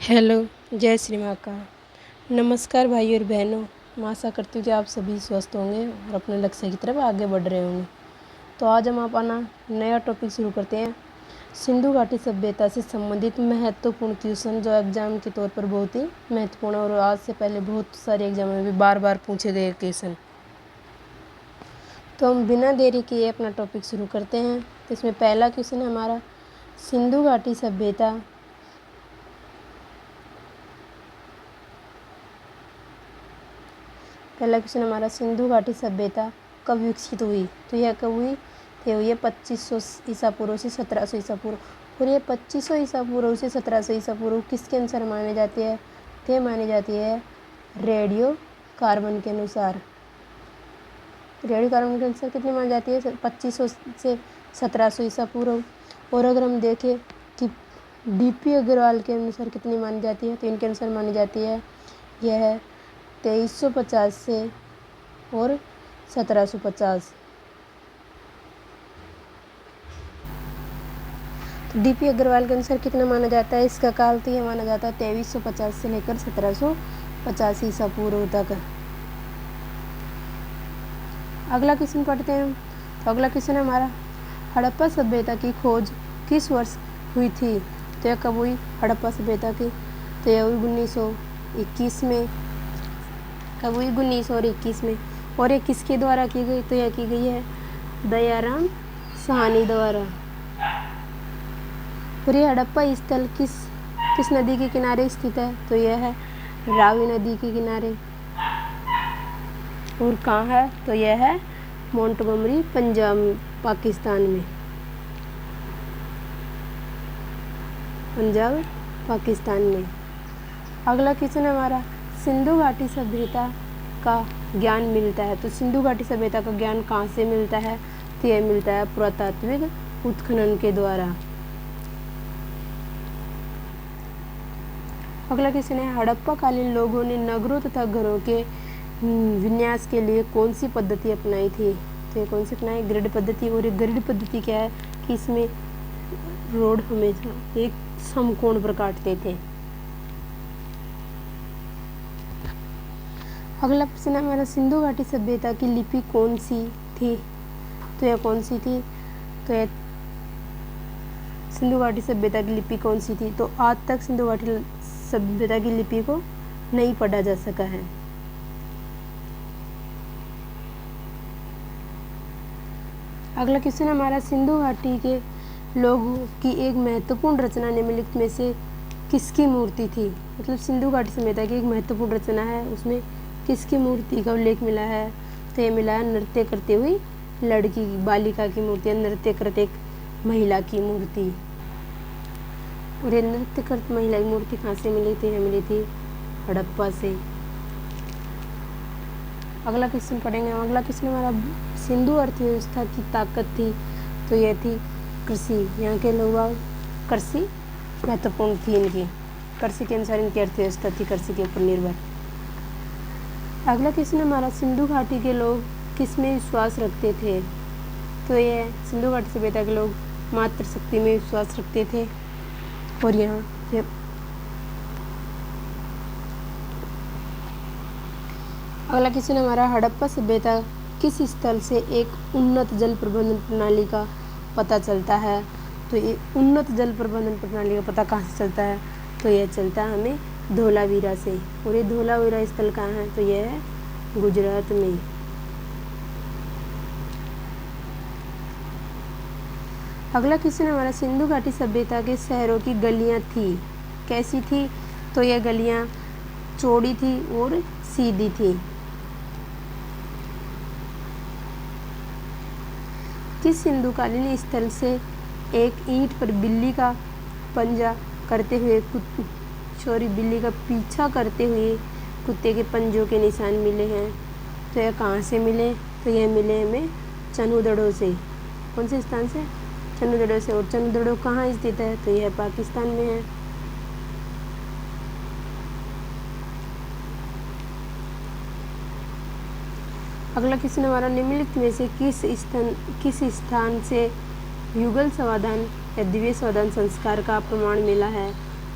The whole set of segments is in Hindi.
हेलो, जय श्री माँ का नमस्कार भाइयों और बहनों। मैं आशा करती हूँ कि आप सभी स्वस्थ होंगे और अपने लक्ष्य की तरफ आगे बढ़ रहे होंगे। तो आज हम अपना नया टॉपिक शुरू करते हैं। सिंधु घाटी सभ्यता से संबंधित महत्वपूर्ण क्वेश्चन जो एग्जाम के तौर पर बहुत ही महत्वपूर्ण और आज से पहले बहुत सारे एग्जाम में भी बार बार पूछे गए क्वेश्चन। तो हम बिना देरी किए अपना टॉपिक शुरू करते हैं। तो इसमें पहला क्वेश्चन है हमारा, सिंधु घाटी सभ्यता पहला क्वेश्चन हमारा, सिंधु घाटी सभ्यता कब विकसित हुई? तो यह कब हुई? तो हुई है 2500 ईसा पूर्व से 1700 ईसा पूर्व। और ये 2500 ईसा पूर्व से 1700 ईसा पूर्व किसके अनुसार मानी जाती है? तो ये मानी जाती है रेडियो कार्बन के अनुसार। रेडियो कार्बन के अनुसार कितनी मानी जाती है? 2500 से 1700 ईसा पूर्व। और अगर हम देखें कि डीपी अग्रवाल के अनुसार कितनी मानी जाती है, तो इनके अनुसार मानी जाती है यह है 2350 से और 1750। तो डीपी अग्रवाल के अनुसार कितना माना जाता है इसका काल? तो यह माना जाता है 2350 से लेकर 1750 ईसा पूर्व तक। अगला क्वेश्चन पढ़ते हैं। तो अगला क्वेश्चन है हमारा, हड़प्पा सभ्यता की खोज किस वर्ष हुई थी? तो यह कब हुई हड़प्पा सभ्यता की? तो यह हुई 1921 में। कब हुई? 1921 में। और ये किसके द्वारा की गई? तो यह की गई है दयाराम साहनी द्वारा। और ये हड़प्पा स्थल किस नदी के किनारे स्थित है? तो यह है रावी नदी के किनारे। और कहाँ है? तो यह है मोंटगोमरी, पंजाब, पाकिस्तान में। पंजाब, पाकिस्तान में। अगला क्वेश्चन हमारा, सिंधु घाटी सभ्यता का ज्ञान मिलता है। तो सिंधु घाटी सभ्यता का ज्ञान कहाँ से मिलता है? तो यह मिलता है पुरातात्विक उत्खनन के द्वारा। अगला क्वेश्चन है, हड़प्पा कालीन लोगों ने नगरों तथा घरों के विन्यास के लिए कौन सी पद्धति अपनाई थी? तो ये कौन सी अपनाई? ग्रिड पद्धति। और ये ग्रिड पद्धति क्या है कि इसमें रोड हमेशा एक समकोण पर काटते थे। अगला प्रश्न है हमारा, सिंधु घाटी सभ्यता की लिपि कौन सी थी? तो यह कौन सी थी? तो यह सिंधु घाटी सभ्यता की लिपि कौन सी थी? तो आज तक सिंधु घाटी सभ्यता की लिपि को नहीं पढ़ा जा सका है। अगला क्वेश्चन हमारा, सिंधु घाटी के लोगों की एक महत्वपूर्ण रचना निम्नलिखित में से किसकी मूर्ति थी? मतलब सिंधु घाटी सभ्यता की एक महत्वपूर्ण रचना है, उसमें किसकी मूर्ति का उल्लेख मिला है? तो ये मिला है नृत्य करते हुई लड़की की, बालिका की मूर्ति, नृत्य करते एक महिला की मूर्ति। और ये नृत्य करते महिला की मूर्ति कहाँ से मिली थी? यह मिली थी हड़प्पा से। अगला क्वेश्चन पढ़ेंगे। अगला क्वेश्चन हमारा, सिंधु अर्थव्यवस्था की ताकत थी। तो यह थी कृषि। यहाँ के लोग कृषि महत्वपूर्ण थी इनकी, कृषि के अनुसार इनकी अर्थव्यवस्था थी, कृषि के ऊपर निर्भर। अगला क्वेश्चन हमारा, सिंधु घाटी के लोग किस में विश्वास रखते थे? तो यह सिंधु घाटी सभ्यता के लोग मातृ शक्ति में विश्वास रखते थे। और यहाँ अगला क्वेश्चन हमारा, हड़प्पा सभ्यता किस स्थल से एक उन्नत जल प्रबंधन प्रणाली का पता चलता है? तो ये उन्नत जल प्रबंधन प्रणाली का पता कहाँ से चलता है? तो यह चलता है हमें धोलावीरा से। और ये धोलावीरा स्थल कहाँ है? तो यह है गुजरात में। अगला क्वेश्चन हमारा, सिंधु घाटी सभ्यता के शहरों की गलियाँ थी, कैसी थी? तो यह गलियाँ चौड़ी थी और सीधी थी। किस सिंधुकालीन स्थल से एक ईंट पर बिल्ली का पंजा करते हुए बिल्ली का पीछा करते हुए कुत्ते के पंजों के निशान मिले हैं? तो यह कहाँ से मिले? तो यह मिले हमें चनुदड़ो से। कौन से स्थान से? चनुदड़ो से। और चनुदड़ो कहाँ स्थित है? तो यह पाकिस्तान में है। अगला क्वेश्चन हमारा, निम्नलिखित में से किस स्थान से युगल समाधान या दिव्य समाधान संस्कार का प्रमाण मिला है?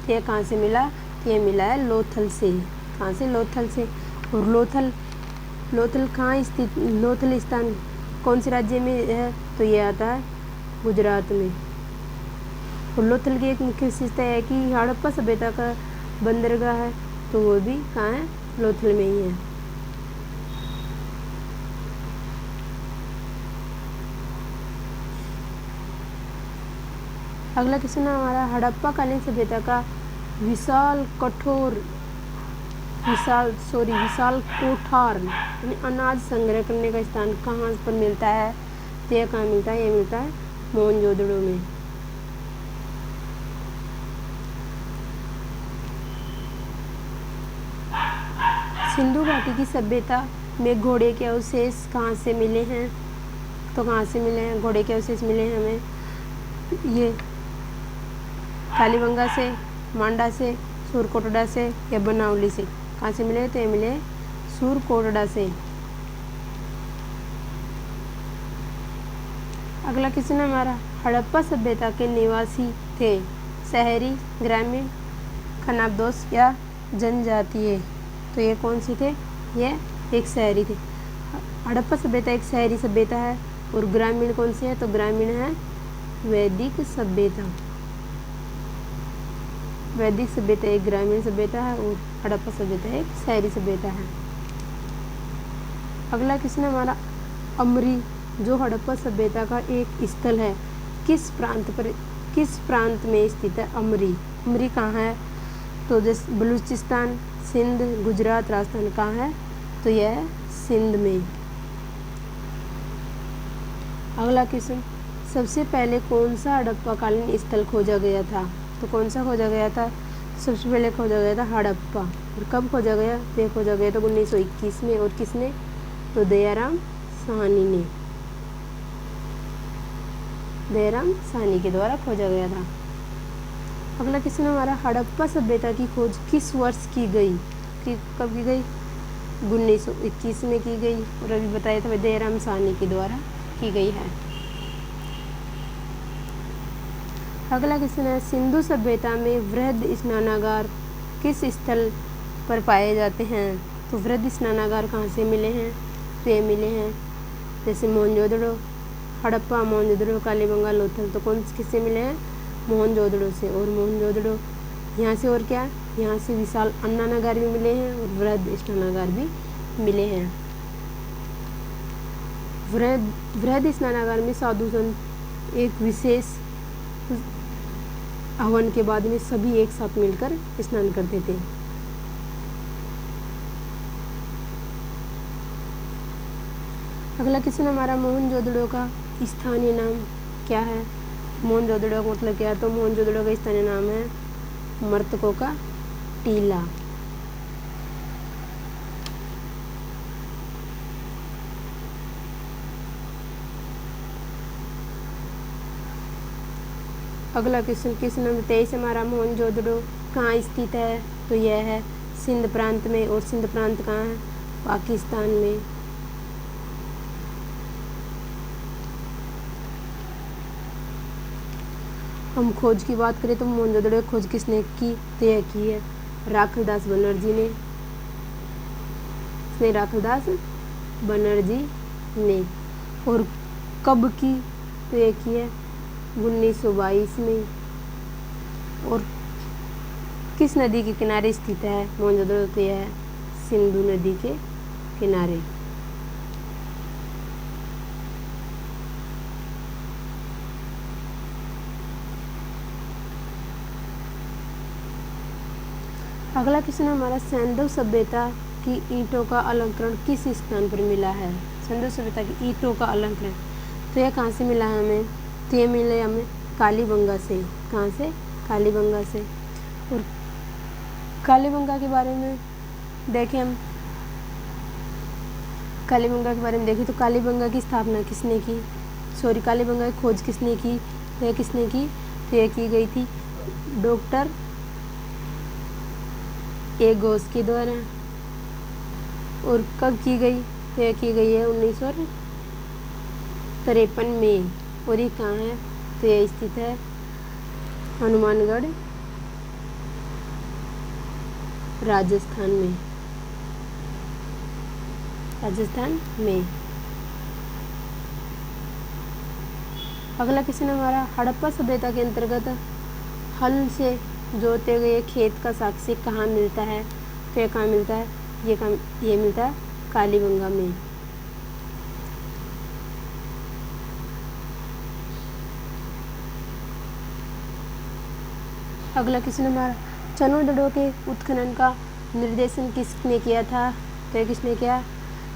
तो यह कहाँ से मिला? तो ये मिला है लोथल से। कहाँ से? लोथल से। और लोथल कहाँ स्थित, लोथल स्थान कौन से राज्य में है? तो ये आता है गुजरात में। और लोथल की एक मुख्य विशेषता है कि हड़प्पा सभ्यता का बंदरगाह है, तो वो भी कहाँ है? लोथल में ही है। अगला क्वेश्चन है हमारा, हड़प्पा कालीन सभ्यता का विशाल कोठार यानी अनाज संग्रह करने का स्थान कहाँ पर मिलता है? तो यह कहाँ मिलता है? ये मिलता है मोहनजोदड़ो में। सिंधु घाटी की सभ्यता में घोड़े के अवशेष कहाँ से मिले हैं? तो कहाँ से मिले हैं घोड़े के अवशेष? मिले हैं हमें ये कालीबंगा से, मांडा से, सूरकोटड़ा से या बनावली से। कहाँ से मिले? तो ये मिले सूरकोटड़ा से। अगला क्वेश्चन है हमारा, हड़प्पा सभ्यता के निवासी थे शहरी, ग्रामीण, खानाबदोश या जनजातीय? तो ये कौन से थे? ये एक शहरी थे। हड़प्पा सभ्यता एक शहरी सभ्यता है। और ग्रामीण कौन सी है? तो ग्रामीण है वैदिक सभ्यता। वैदिक सभ्यता एक ग्रामीण सभ्यता है और हड़प्पा सभ्यता एक शहरी सभ्यता है। अगला क्वेश्चन है हमारा, अमरी जो हड़प्पा सभ्यता का एक स्थल है, किस प्रांत में स्थित है? अमरी कहाँ है? तो जैसे बलूचिस्तान, सिंध, गुजरात, राजस्थान। कहाँ है? तो यह है सिंध में। अगला क्वेश्चन, सबसे पहले कौन सा हड़प्पा कालीन स्थल खोजा गया था? तो कौन सा खोजा गया था? सबसे पहले खोजा गया था हड़प्पा। और कब खोजा गया? तो खोजा गया था 1921 में। और किसने? तो दयाराम साहनी के द्वारा खोजा गया था। अगला क्वेश्चन हमारा, हड़प्पा सभ्यता की खोज किस वर्ष की गई? कब की गई? 1921 में की गई। और अभी बताया था दयाराम साहनी के द्वारा की गई है। अगला क्वेश्चन है, सिंधु सभ्यता में वृहद स्नानागार किस स्थल पर पाए जाते हैं? तो वृहद स्नानागार कहाँ से मिले हैं? तो ये मिले हैं जैसे मोहनजोदड़ो, हड़प्पा, मोहनजोदड़ो, कालीबंगा, लोथल। तो कौन किससे मिले हैं? मोहनजोदड़ो से। और मोहनजोदड़ो यहाँ से, और क्या, यहाँ से विशाल अन्नागार भी मिले हैं और वृहद स्नानागार भी मिले हैं। वृहद स्नानागार में साधु संत एक विशेष हवन के बाद में सभी एक साथ मिलकर स्नान करते थे। अगला क्वेश्चन हमारा, मोहनजोदड़ो का स्थानीय नाम क्या है? मोहनजोदड़ो का मतलब क्या है? तो मोहनजोदड़ो का स्थानीय नाम है मर्तकों का टीला। अगला क्वेश्चन नंबर 23 हमारा, मोहनजोदड़ो कहाँ स्थित है? तो यह है सिंध प्रांत में। और सिंध प्रांत कहाँ है? पाकिस्तान में। हम खोज की बात करें तो मोहनजोदड़ो की खोज किसने की? तो यह की है राखलदास बनर्जी ने। राखलदास बनर्जी ने। और कब की? तो यह की है 1922 में। और किस नदी के किनारे स्थित है मोहनजोदड़ो? तो यह है सिंधु नदी के किनारे। अगला क्वेश्चन हमारा, सिंधु सभ्यता की ईंटों का अलंकरण किस स्थान पर मिला है? सिंधु सभ्यता की ईंटों का अलंकरण तो यह कहाँ से मिला है हमें? तो ये मिले हमें कालीबंगा से। कहाँ से? कालीबंगा से। और कालीबंगा के बारे में देखें हम, कालीबंगा के बारे में देखें तो कालीबंगा की स्थापना किसने की? कालीबंगा की खोज किसने की? तो यह किसने की? तो यह की गई थी डॉक्टर ए घोष के द्वारा। और कब की गई? तो यह की गई है 1953 में। और ये कहाँ है? तो यह स्थित है हनुमानगढ़ राजस्थान में। राजस्थान में। अगला क्वेश्चन हमारा, हड़प्पा सभ्यता के अंतर्गत हल से जोते गए खेत का साक्ष्य कहाँ मिलता है? तो ये कहाँ मिलता है? ये मिलता है कालीबंगा में। अगला क्वेश्चन हमारा, चनोदड़ों के उत्खनन का निर्देशन किसने किया था? तो ये किसने किया?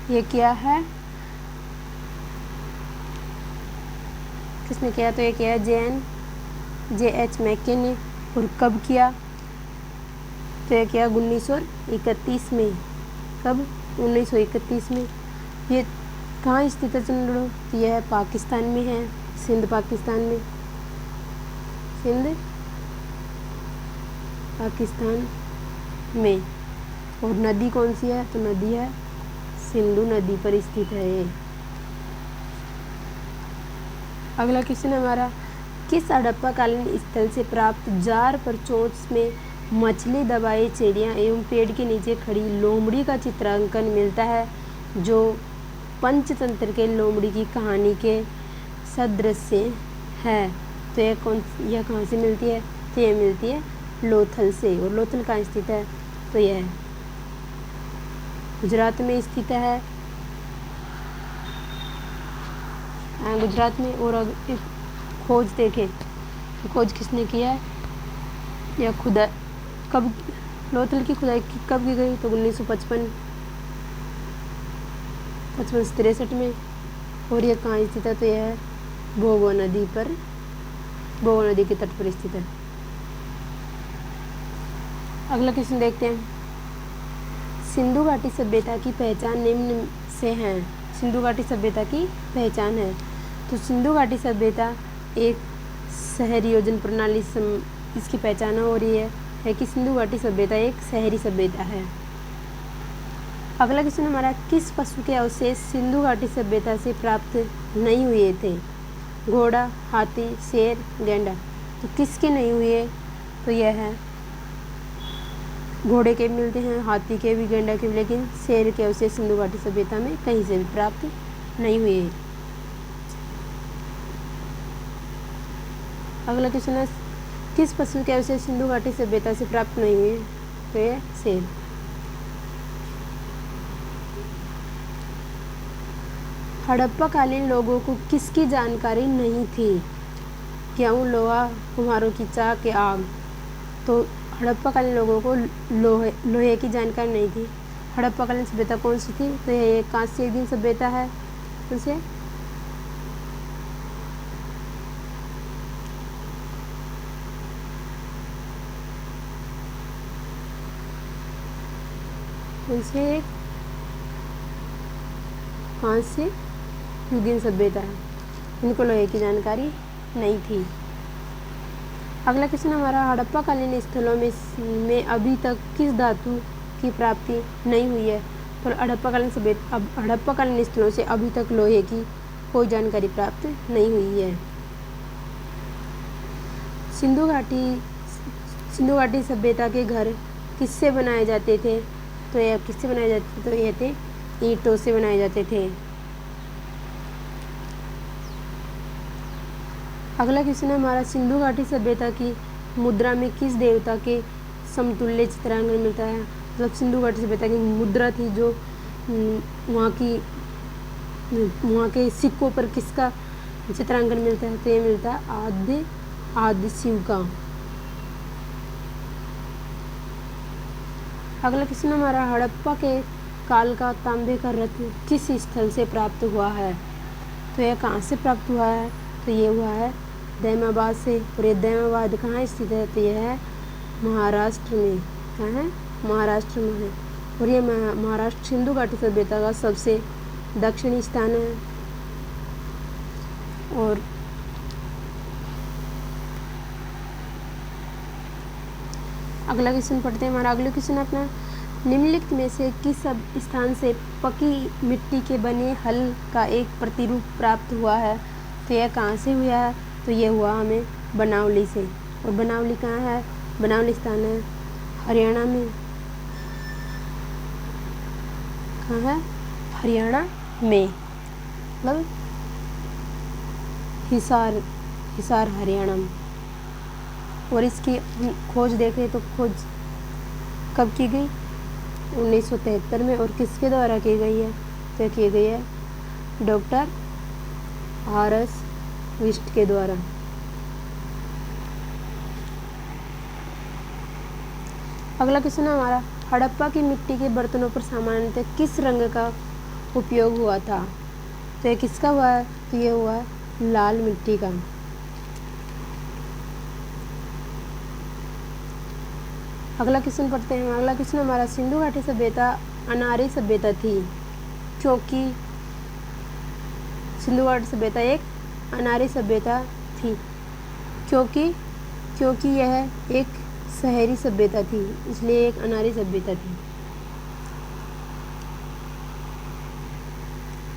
ये किया है, किसने किया? तो ये किया J.H. मैके ने। और कब किया? तो ये किया 1931 में। कब? 1931 में। ये कहाँ स्थित है चंद्रों? तो यह पाकिस्तान में है, सिंध पाकिस्तान में। सिंध पाकिस्तान में। और नदी कौन सी है? तो नदी है सिंधु नदी पर स्थित है ये। अगला क्वेश्चन हमारा, किस हड़प्पाकालीन स्थल से प्राप्त जार पर चोंच में मछली दबाई चिड़िया एवं पेड़ के नीचे खड़ी लोमड़ी का चित्रांकन मिलता है, जो पंचतंत्र के लोमड़ी की कहानी के सदृश है? तो यह कहाँ से मिलती है? तो यह मिलती है लोथल से। और लोथल कहाँ स्थित है? तो यह गुजरात में स्थित है, गुजरात में। और एक खोज देखें, खोज किसने किया है? या खुदाई कब, लोथल की खुदाई कब की गई? तो 1955 से 63 में। और यह कहाँ स्थित है? तो यह भोगो नदी पर, भोगो नदी के तट पर स्थित है। अगला क्वेश्चन देखते हैं, सिंधु घाटी सभ्यता की पहचान निम्न से है। सिंधु घाटी सभ्यता की पहचान है। तो सिंधु घाटी सभ्यता एक शहरी योजना प्रणाली इसकी पहचान है। और ये है कि सिंधु घाटी सभ्यता एक शहरी सभ्यता है। अगला क्वेश्चन हमारा, किस पशु के अवशेष सिंधु घाटी सभ्यता से प्राप्त नहीं हुए थे? घोड़ा, हाथी, शेर, गैंडा। तो किसके नहीं हुए? तो यह है घोड़े के भी मिलते हैं, हाथी के भी, गैंडा के भी, लेकिन शेर के अवशेष सिंधु घाटी सभ्यता में कहीं से भी प्राप्त नहीं हुए। अगला क्वेश्चन है, किस पशु के अवशेष सिंधु घाटी सभ्यता से प्राप्त नहीं हुए? तो ये शेर। हड़प्पाकालीन लोगों को किसकी जानकारी नहीं थी? गेहूं, लोहा, कुम्हारों की चाक या आग। तो हड़प्पाकालीन लोगों को लोहे की जानकारी नहीं थी। हड़प्पाकालीन सभ्यता कौन सी थी? तो यह कांस्य युगीन सभ्यता है। उसे एक कांस्य युगीन सभ्यता है, इनको लोहे की जानकारी नहीं थी। अगला क्वेश्चन हमारा, हड़प्पाकालीन स्थलों में अभी तक किस धातु की प्राप्ति नहीं हुई है? तो हड़प्पाकालीन स्थलों से अभी तक लोहे की कोई जानकारी प्राप्त नहीं हुई है। सिंधु घाटी सभ्यता के घर किससे बनाए जाते थे? तो यह किससे बनाए जाते थे? तो यह थे ईंटों से बनाए जाते थे। अगला क्वेश्चन है हमारा, सिंधु घाटी सभ्यता की मुद्रा में किस देवता के समतुल्य चित्रांकन मिलता है? मतलब सिंधु घाटी सभ्यता की मुद्रा थी जो वहाँ के सिक्कों पर किसका चित्रांकन मिलता है? तो ये मिलता है आदि शिव का। अगला क्वेश्चन हमारा, हड़प्पा के काल का तांबे का रत्न किस स्थल से प्राप्त हुआ है? तो यह कहाँ से प्राप्त हुआ है? तो ये हुआ है दैमाबाद से। और ये दैमाबाद कहाँ स्थित है? तो यह है महाराष्ट्र में। कहाँ है? महाराष्ट्र में है। और ये महाराष्ट्र सिंधु घाटी सभ्यता का सबसे दक्षिणी स्थान है। और अगला क्वेश्चन पढ़ते हैं। हमारा अगला क्वेश्चन अपना, निम्नलिखित में से किस स्थान से पकी मिट्टी के बने हल का एक प्रतिरूप प्राप्त हुआ है? तो यह कहाँ से हुआ है? तो यह हुआ हमें बनावली से। और बनावली कहाँ है? बनावली स्थान है हरियाणा में। कहाँ है? हरियाणा में, मतलब हिसार हरियाणा में। और इसकी खोज देखें तो खोज कब की गई? 1973 में। और किसके द्वारा की गई है? तो की गई है डॉक्टर आर.एस. विस्ट के द्वारा। अगला क्वेश्चन है हमारा, हड़प्पा की मिट्टी के बर्तनों पर सामान्यतः किस रंग का उपयोग हुआ था? तो ये किसका हुआ है? तो ये हुआ है लाल मिट्टी का। अगला क्वेश्चन पढ़ते हैं। अगला क्वेश्चन हमारा, सिंधु घाटी सभ्यता अनार्य सभ्यता थी क्योंकि सिंधु घाटी सभ्यता एक अनार्य सभ्यता थी क्योंकि यह एक शहरी सभ्यता थी, इसलिए एक अनार्य सभ्यता थी।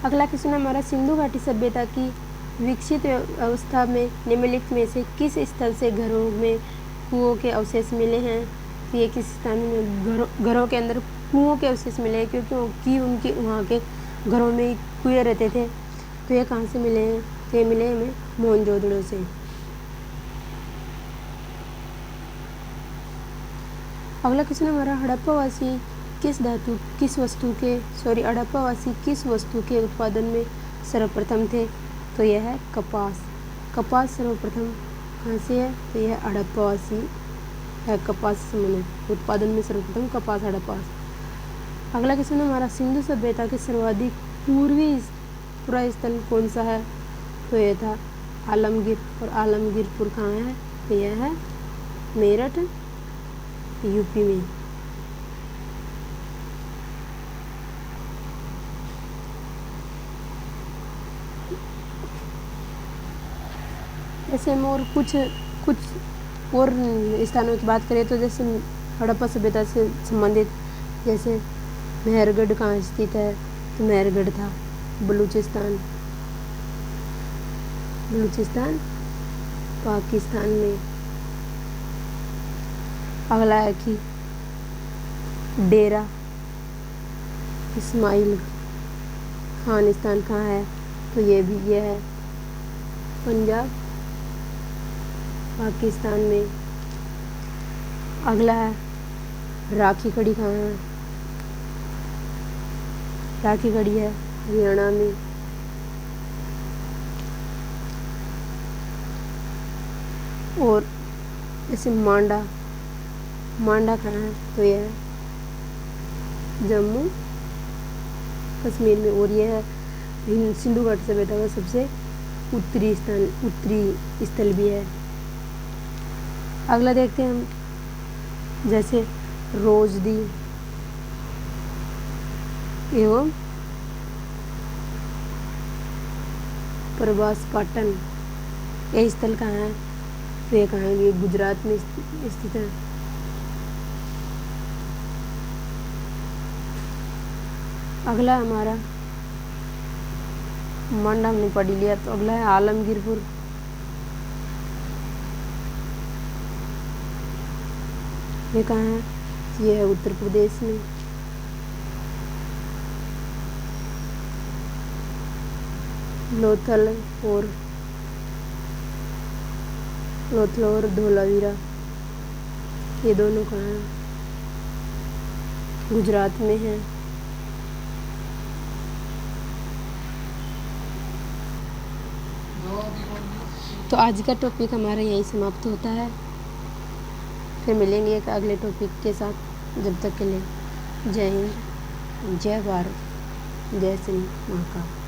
अगला क्वेश्चन हमारा, सिंधु घाटी सभ्यता की विकसित अवस्था में निम्नलिखित में से किस स्थल से घरों में कुओं के अवशेष मिले हैं? तो ये किस स्थान में घरों के अंदर कुओं के अवशेष मिले हैं, क्योंकि उनके वहाँ के घरों में कुएं रहते थे। तो ये कहाँ से मिले हैं? तो ये मिले हमें मोहनजोदड़ो से। अगला क्वेश्चन हमारा, हड़प्पावासी किस वस्तु के उत्पादन में सर्वप्रथम थे? तो यह है कपास। कपास सर्वप्रथम कहाँ से है? तो यह हड़प्पावासी है, कपास से संबंधित उत्पादन में सर्वप्रथम कपास हड़प्पा। अगला क्वेश्चन हमारा, सिंधु सभ्यता के सर्वाधिक पूर्वी स्थल कौन सा है? तो यह था आलमगीर। और आलमगीरपुर कहाँ है? तो यह है मेरठ, यूपी में। ऐसे हम और कुछ और स्थानों की बात करें तो जैसे हड़प्पा सभ्यता से संबंधित, जैसे मेहरगढ़ कहाँ स्थित है? तो मेहरगढ़ था बलूचिस्तान पाकिस्तान में। अगला है कि डेरा इस्माइल खानिस्तान कहाँ है? तो ये है पंजाब, पाकिस्तान में। अगला है राखी गढ़ी कहाँ है? राखी गढ़ी है हरियाणा में। और जैसे मांडा कहाँ है? तो यह है जम्मू कश्मीर में। और यह है सिंधु घाटी सभ्यता का सबसे उत्तरी स्थल भी है। अगला देखते हैं हम, जैसे रोजदी एवं प्रवास पाटन, यह स्थल कहाँ है? तो ये कहाँ है? ये गुजरात में स्थित है। अगला हमारा मांडा हमने पढ़ लिया, तो अगला है आलमगीरपुर। ये कहाँ है? ये है उत्तर प्रदेश में। लोथल और धोलावीरा, ये दोनों कहाँ हैं? गुजरात में है। तो आज का टॉपिक हमारा यहीं समाप्त होता है। फिर मिलेंगे एक अगले टॉपिक के साथ। जब तक के लिए जय हिंद, जय भारत, जय श्री महाकाल।